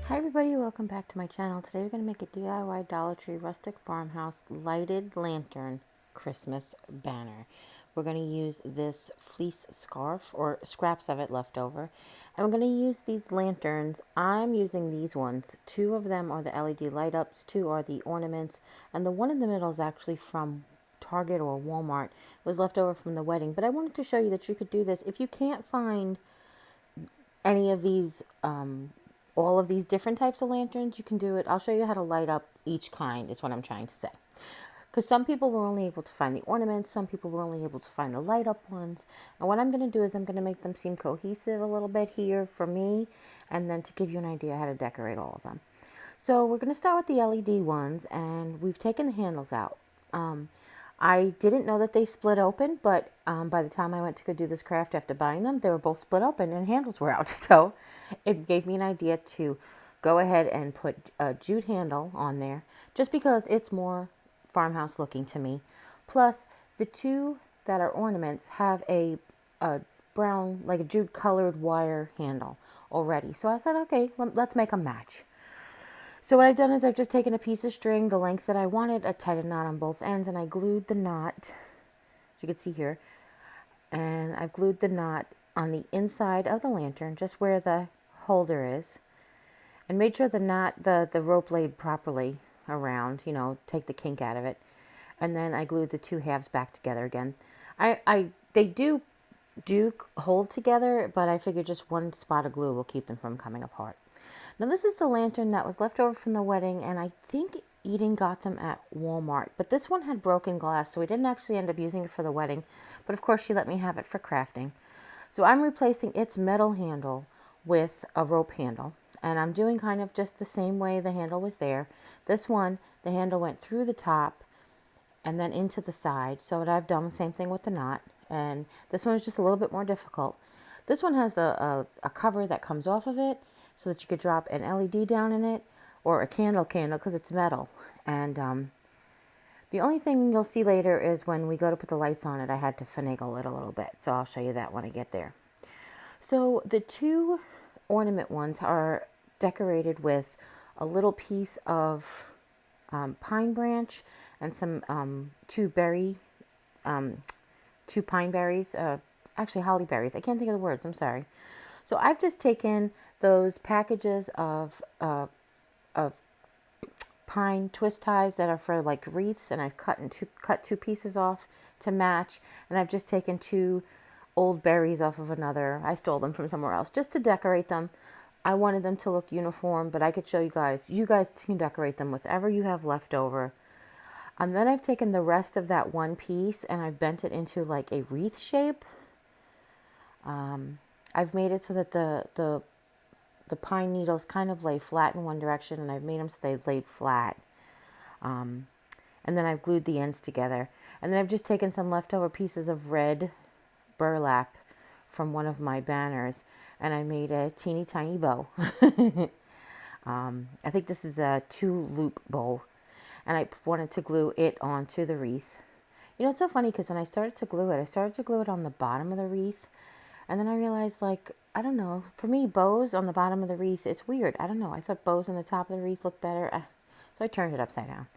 Hi everybody, welcome back to my channel. Today we're going to make a DIY Dollar Tree Rustic Farmhouse lighted lantern Christmas banner. We're going to use this fleece scarf or scraps of it left over. And we're going to use these lanterns. I'm using these ones. Two of them are the LED light ups, two are the ornaments, and the one in the middle is actually from Target or Walmart. It was left over from the wedding. But I wanted to show you that you could do this. If you can't find any of these all of these different types of lanterns, you can do it. I'll show you how to light up each kind is what I'm trying to say, because some people were only able to find the ornaments, some people were only able to find the light up ones. And what I'm going to do is I'm going to make them seem cohesive a little bit here for me, and then to give you an idea how to decorate all of them. So we're going to start with the LED ones, and we've taken the handles out. I didn't know that they split open, but by the time I went to go do this craft after buying them, they were both split open and handles were out. So it gave me an idea to go ahead and put a jute handle on there, just because it's more farmhouse looking to me. Plus, the two that are ornaments have a brown, like a jute colored wire handle already. So I said, okay, let's make a match. So what I've done is I've just taken a piece of string, the length that I wanted, I tied a knot on both ends, and I glued the knot, as you can see here, and I've glued the knot on the inside of the lantern, just where the holder is, and made sure the knot, the rope laid properly around, you know, take the kink out of it. And then I glued the two halves back together again. They do hold together, but I figured just one spot of glue will keep them from coming apart. Now this is the lantern that was left over from the wedding, and I think Eden got them at Walmart. But this one had broken glass, so we didn't actually end up using it for the wedding. But of course she let me have it for crafting. So I'm replacing its metal handle with a rope handle. And I'm doing kind of just the same way the handle was there. This one, the handle went through the top and then into the side. So I've done the same thing with the knot. And this one is just a little bit more difficult. This one has a cover that comes off of it, so that you could drop an LED down in it, or a candle because it's metal. And the only thing you'll see later is when we go to put the lights on it, I had to finagle it a little bit. So I'll show you that when I get there. So the two ornament ones are decorated with a little piece of pine branch and some two pine berries, actually holly berries. I can't think of the words, I'm sorry. So I've just taken those packages of pine twist ties that are for like wreaths, and I've cut two pieces off to match, and I've just taken two old berries off of another. I stole them from somewhere else just to decorate them. I wanted them to look uniform, but I could show you guys. You guys can decorate them with whatever you have left over. And then I've taken the rest of that one piece and I've bent it into like a wreath shape. I've made it so that the pine needles kind of lay flat in one direction, and I've made them so they laid flat. And then I've glued the ends together. And then I've just taken some leftover pieces of red burlap from one of my banners, and I made a teeny tiny bow. I think this is a 2-loop bow, and I wanted to glue it onto the wreath. You know, it's so funny because when I started to glue it on the bottom of the wreath. And then I realized, like, I don't know, for me, bows on the bottom of the wreath, it's weird. I don't know. I thought bows on the top of the wreath looked better. So I turned it upside down.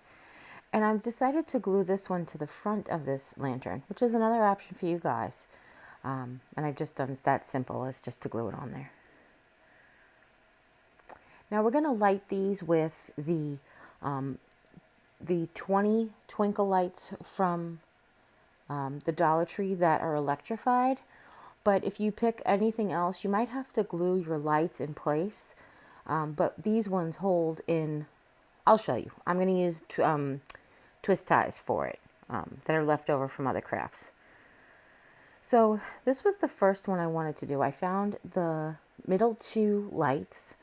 And I've decided to glue this one to the front of this lantern, which is another option for you guys. And I've just done it that simple as just to glue it on there. Now we're going to light these with the 20 twinkle lights from the Dollar Tree that are electrified. But if you pick anything else, you might have to glue your lights in place. But these ones hold in, I'll show you. I'm going to use twist ties for it that are left over from other crafts. So this was the first one I wanted to do. I found the middle two lights,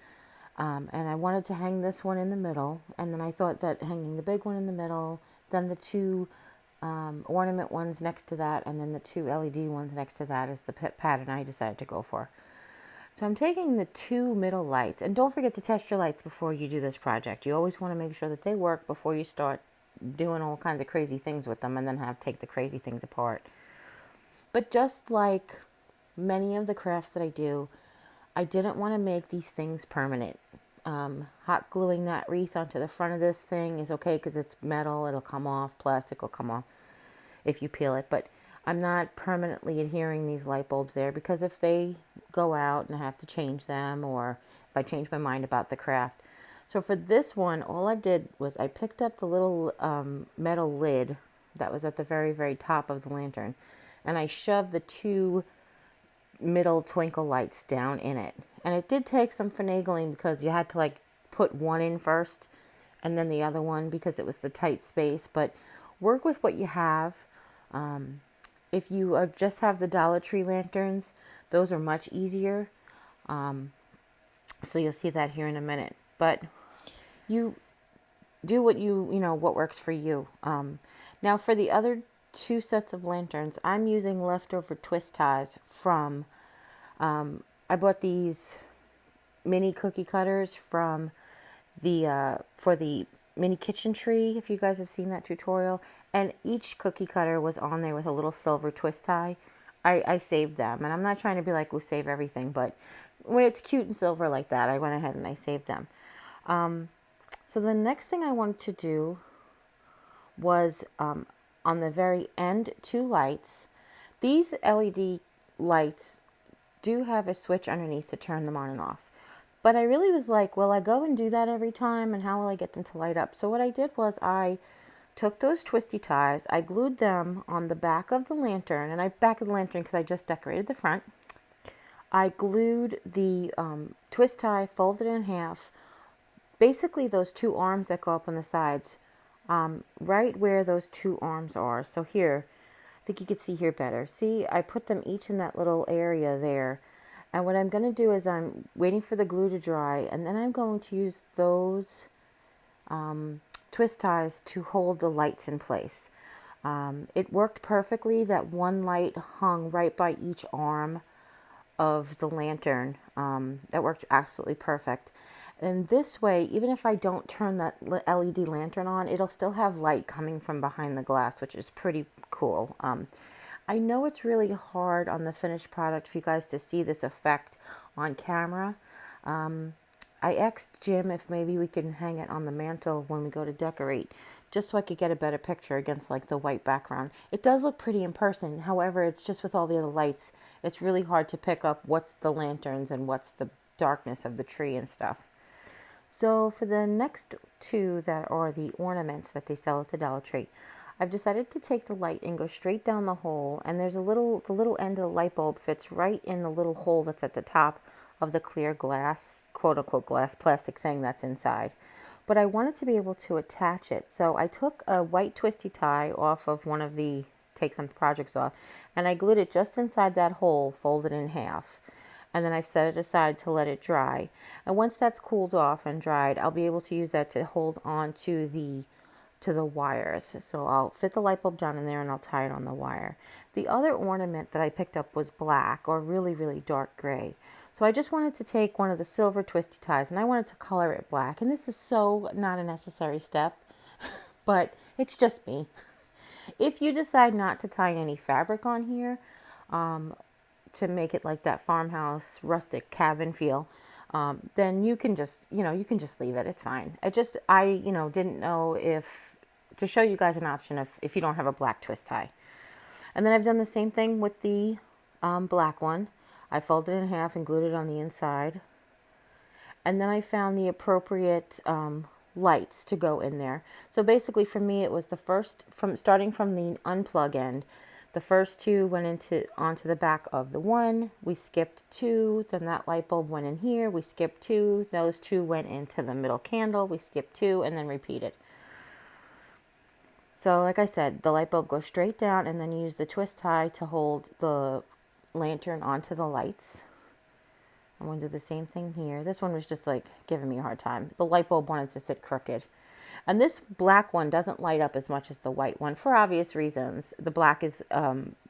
and I wanted to hang this one in the middle. And then I thought that hanging the big one in the middle, then the two ornament ones next to that, and then the two LED ones next to that is the pattern I decided to go for. So I'm taking the two middle lights, and don't forget to test your lights before you do this project. You always want to make sure that they work before you start doing all kinds of crazy things with them and then take the crazy things apart. But just like many of the crafts that I do, I didn't want to make these things permanent. hot gluing that wreath onto the front of this thing is okay because it's metal. It'll come off. Plastic will come off if you peel it. But I'm not permanently adhering these light bulbs there because if they go out and I have to change them, or if I change my mind about the craft. So for this one, all I did was I picked up the little metal lid that was at the very, very top of the lantern, and I shoved the two middle twinkle lights down in it. And it did take some finagling because you had to like put one in first and then the other one because it was the tight space. But work with what you have. If you just have the Dollar Tree lanterns, those are much easier. So you'll see that here in a minute. But you do what what works for you. Now for the other two sets of lanterns, I'm using leftover twist ties from, I bought these mini cookie cutters from the, for the mini kitchen tree, if you guys have seen that tutorial, and each cookie cutter was on there with a little silver twist tie. I saved them, and I'm not trying to be like, we'll save everything, but when it's cute and silver like that, I went ahead and I saved them. So the next thing I wanted to do was, on the very end, two lights. These LED lights do have a switch underneath to turn them on and off. But I really was like, will I go and do that every time? And how will I get them to light up? So what I did was I took those twisty ties, I glued them on the back of the lantern, and back of the lantern because I just decorated the front. I glued the twist tie, folded in half, basically those two arms that go up on the sides, right where those two arms are. So here, I think you can see here better. See, I put them each in that little area there. And what I'm going to do is I'm waiting for the glue to dry, and then I'm going to use those twist ties to hold the lights in place. It worked perfectly that one light hung right by each arm of the lantern. That worked absolutely perfect. And this way, even if I don't turn that LED lantern on, it'll still have light coming from behind the glass, which is pretty cool. I know it's really hard on the finished product for you guys to see this effect on camera. I asked Jim if maybe we can hang it on the mantle when we go to decorate, just so I could get a better picture against like the white background. It does look pretty in person. However, it's just with all the other lights, it's really hard to pick up what's the lanterns and what's the darkness of the tree and stuff. So for the next two that are the ornaments that they sell at the Dollar Tree, I've decided to take the light and go straight down the hole, and there's the little end of the light bulb fits right in the little hole that's at the top of the clear glass, quote unquote glass plastic thing that's inside. But I wanted to be able to attach it. So I took a white twisty tie off of one of the Take Some Projects off, and I glued it just inside that hole, folded in half. And then I've set it aside to let it dry. And once that's cooled off and dried, I'll be able to use that to hold on to the wires. So I'll fit the light bulb down in there and I'll tie it on the wire. The other ornament that I picked up was black, or really, really dark gray. So I just wanted to take one of the silver twisty ties and I wanted to color it black. And this is so not a necessary step, but it's just me. If you decide not to tie any fabric on here, to make it like that farmhouse rustic cabin feel, then you can just leave it. It's fine. I didn't know if to show you guys an option if you don't have a black twist tie. And then I've done the same thing with the black one. I folded it in half and glued it on the inside. And then I found the appropriate lights to go in there. So basically for me, it was starting from the unplug end. The first two went onto the back of the one. We skipped two. Then that light bulb went in here. We skipped two. Those two went into the middle candle. We skipped two and then repeated. So like I said, the light bulb goes straight down, and then you use the twist tie to hold the lantern onto the lights. I'm going to do the same thing here. This one was just like giving me a hard time. The light bulb wanted to sit crooked. And this black one doesn't light up as much as the white one for obvious reasons. The black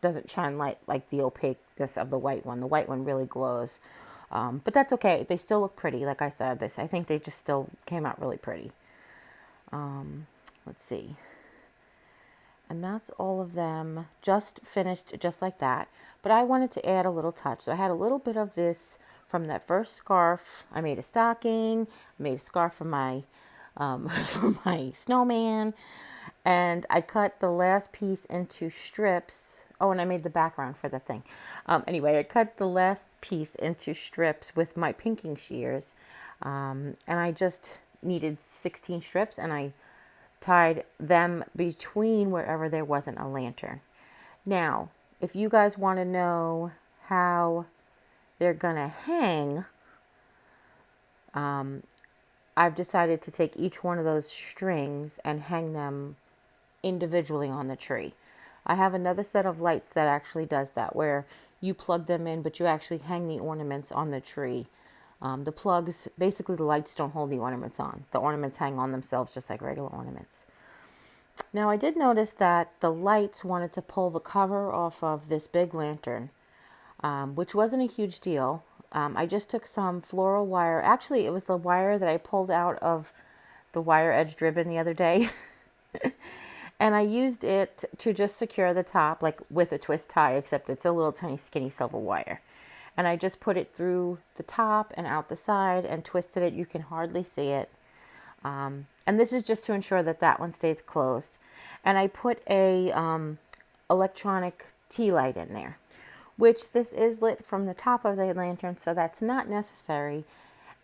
doesn't shine light like the opaqueness of the white one. The white one really glows. But that's okay. They still look pretty. Like I said, I think they just still came out really pretty. Let's see. And that's all of them just finished just like that. But I wanted to add a little touch. So I had a little bit of this from that first scarf, I made a stocking, I made a scarf for my for my snowman, and I cut the last piece into strips. Oh, and I made the background for the thing. Anyway, I cut the last piece into strips with my pinking shears, and I just needed 16 strips, and I tied them between wherever there wasn't a lantern. Now, if you guys want to know how they're gonna hang, I've decided to take each one of those strings and hang them individually on the tree. I have another set of lights that actually does that, where you plug them in, but you actually hang the ornaments on the tree. The plugs, basically the lights don't hold the ornaments on. The ornaments hang on themselves just like regular ornaments. Now I did notice that the lights wanted to pull the cover off of this big lantern, which wasn't a huge deal. I just took some floral wire. Actually, it was the wire that I pulled out of the wire edged ribbon the other day. And I used it to just secure the top, like with a twist tie, except it's a little tiny skinny silver wire. And I just put it through the top and out the side and twisted it. You can hardly see it. And this is just to ensure that that one stays closed. And I put a electronic tea light in there, which this is lit from the top of the lantern, so that's not necessary.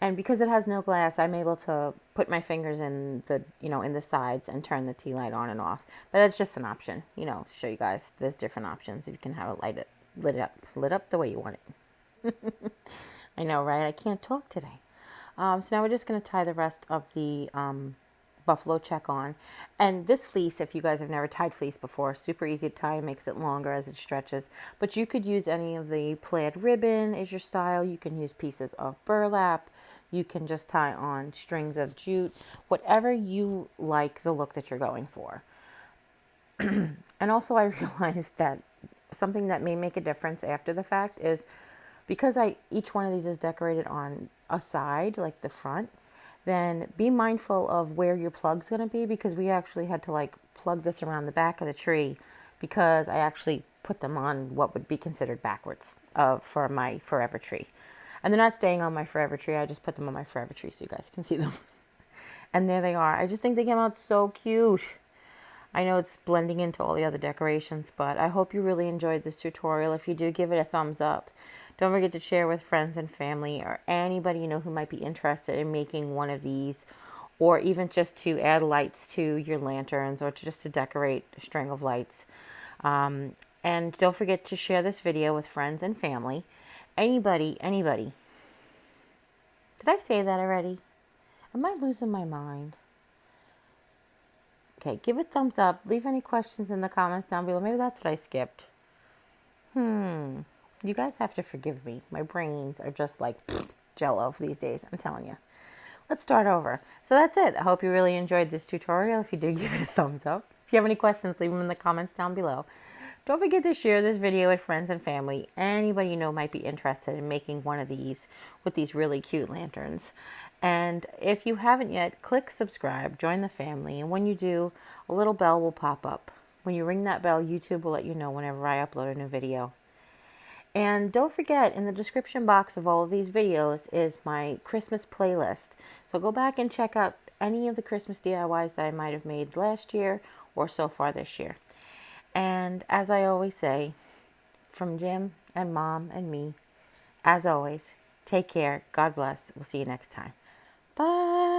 And because it has no glass, I'm able to put my fingers in the, in the sides and turn the tea light on and off. But that's just an option, to show you guys there's different options. You can have it lit up the way you want it. I know, right? I can't talk today. So now we're just going to tie the rest of the buffalo check on. And this fleece, if you guys have never tied fleece before, super easy to tie, makes it longer as it stretches. But you could use any of the plaid ribbon is your style. You can use pieces of burlap. You can just tie on strings of jute, whatever you like the look that you're going for. And also I realized that something that may make a difference after the fact is, because each one of these is decorated on a side, like the front, then be mindful of where your plug's going to be, because we actually had to plug this around the back of the tree, because I actually put them on what would be considered backwards for my forever tree. And they're not staying on my forever tree. I just put them on my forever tree so you guys can see them. And there they are. I just think they came out so cute. I know it's blending into all the other decorations, but I hope you really enjoyed this tutorial. If you do, give it a thumbs up. Don't forget to share with friends and family or anybody you know who might be interested in making one of these, or even just to add lights to your lanterns, or just to decorate a string of lights. And don't forget to share this video with friends and family. Anybody. Did I say that already? Am I losing my mind? Okay, give it a thumbs up. Leave any questions in the comments down below. Maybe that's what I skipped. You guys have to forgive me. My brains are just like jello these days, I'm telling you. Let's start over. So that's it. I hope you really enjoyed this tutorial. If you did, give it a thumbs up. If you have any questions, leave them in the comments down below. Don't forget to share this video with friends and family. Anybody you know might be interested in making one of these with these really cute lanterns. And if you haven't yet, click subscribe, join the family. And when you do, a little bell will pop up. When you ring that bell, YouTube will let you know whenever I upload a new video. And don't forget, in the description box of all of these videos is my Christmas playlist. So go back and check out any of the Christmas DIYs that I might have made last year or so far this year. And as I always say, from Jim and Mom and me, as always, take care. God bless. We'll see you next time. Bye.